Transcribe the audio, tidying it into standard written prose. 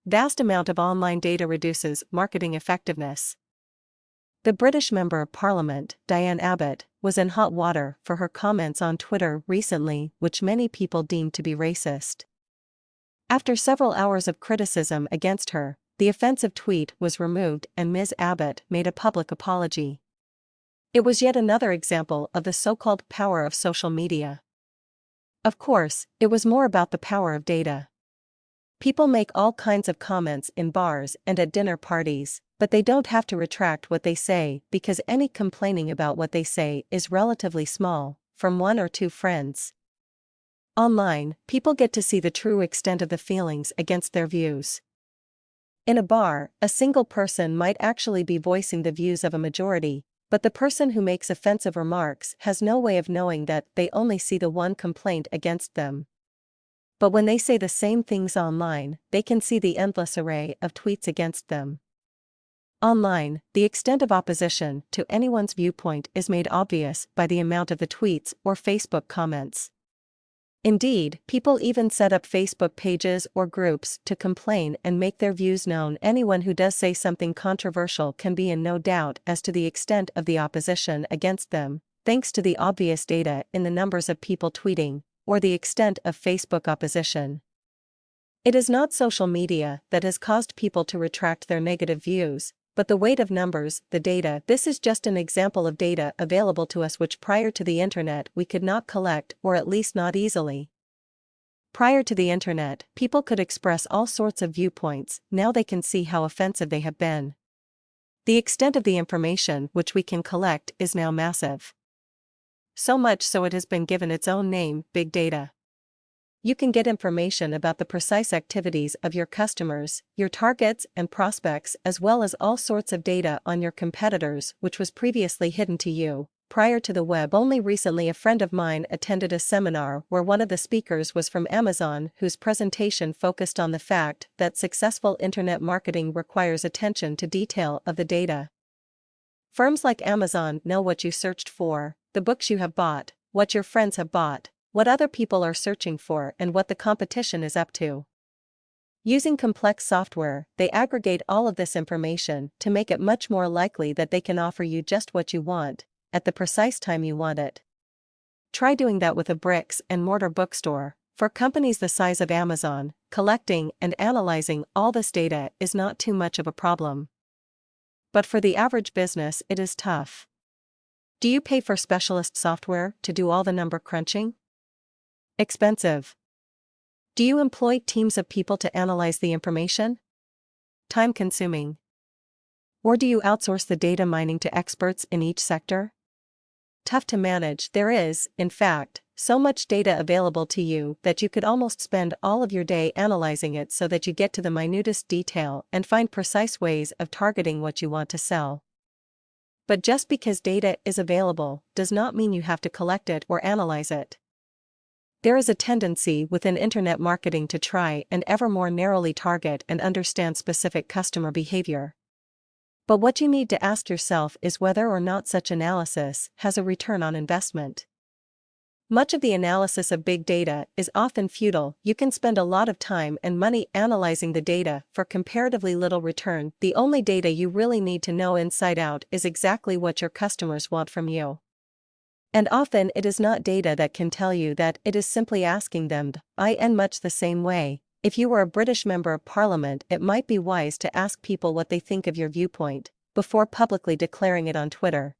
Vast amount of online data reduces marketing effectiveness. The British Member of Parliament, Diane Abbott, was in hot water for her comments on Twitter recently, which many people deemed to be racist. After several hours of criticism against her, the offensive tweet was removed and Ms. Abbott made a public apology. It was yet another example of the so-called power of social media. Of course, it was more about the power of data. People make all kinds of comments in bars and at dinner parties, but they don't have to retract what they say because any complaining about what they say is relatively small, from one or two friends. Online, people get to see the true extent of the feelings against their views. In a bar, a single person might actually be voicing the views of a majority, but the person who makes offensive remarks has no way of knowing that they only see the one complaint against them. But when they say the same things online, they can see the endless array of tweets against them. Online, the extent of opposition to anyone's viewpoint is made obvious by the amount of the tweets or Facebook comments. Indeed, people even set up Facebook pages or groups to complain and make their views known. Anyone who does say something controversial can be in no doubt as to the extent of the opposition against them, thanks to the obvious data in the numbers of people tweeting, or the extent of Facebook opposition. It is not social media that has caused people to retract their negative views, but the weight of numbers, the data. This is just an example of data available to us which prior to the internet we could not collect, or at least not easily. Prior to the internet, people could express all sorts of viewpoints. Now they can see how offensive they have been. The extent of the information which we can collect is now massive. So much so it has been given its own name, big data. You can get information about the precise activities of your customers, your targets and prospects, as well as all sorts of data on your competitors which was previously hidden to you. Prior to the web, only recently a friend of mine attended a seminar where one of the speakers was from Amazon, whose presentation focused on the fact that successful internet marketing requires attention to detail of the data. Firms like Amazon know what you searched for, the books you have bought, what your friends have bought, what other people are searching for, and what the competition is up to. Using complex software, they aggregate all of this information to make it much more likely that they can offer you just what you want, at the precise time you want it. Try doing that with a bricks and mortar bookstore. For companies the size of Amazon, collecting and analyzing all this data is not too much of a problem. But for the average business, it is tough. Do you pay for specialist software to do all the number crunching? Expensive. Do you employ teams of people to analyze the information? Time-consuming. Or do you outsource the data mining to experts in each sector? Tough to manage. There is, in fact, so much data available to you that you could almost spend all of your day analyzing it so that you get to the minutest detail and find precise ways of targeting what you want to sell. But just because data is available does not mean you have to collect it or analyze it. There is a tendency within internet marketing to try and ever more narrowly target and understand specific customer behavior. But what you need to ask yourself is whether or not such analysis has a return on investment. Much of the analysis of big data is often futile. You can spend a lot of time and money analyzing the data for comparatively little return. The only data you really need to know inside out is exactly what your customers want from you. And often it is not data that can tell you that, it is simply asking them. In much the same way, if you were a British Member of Parliament, it might be wise to ask people what they think of your viewpoint, before publicly declaring it on Twitter.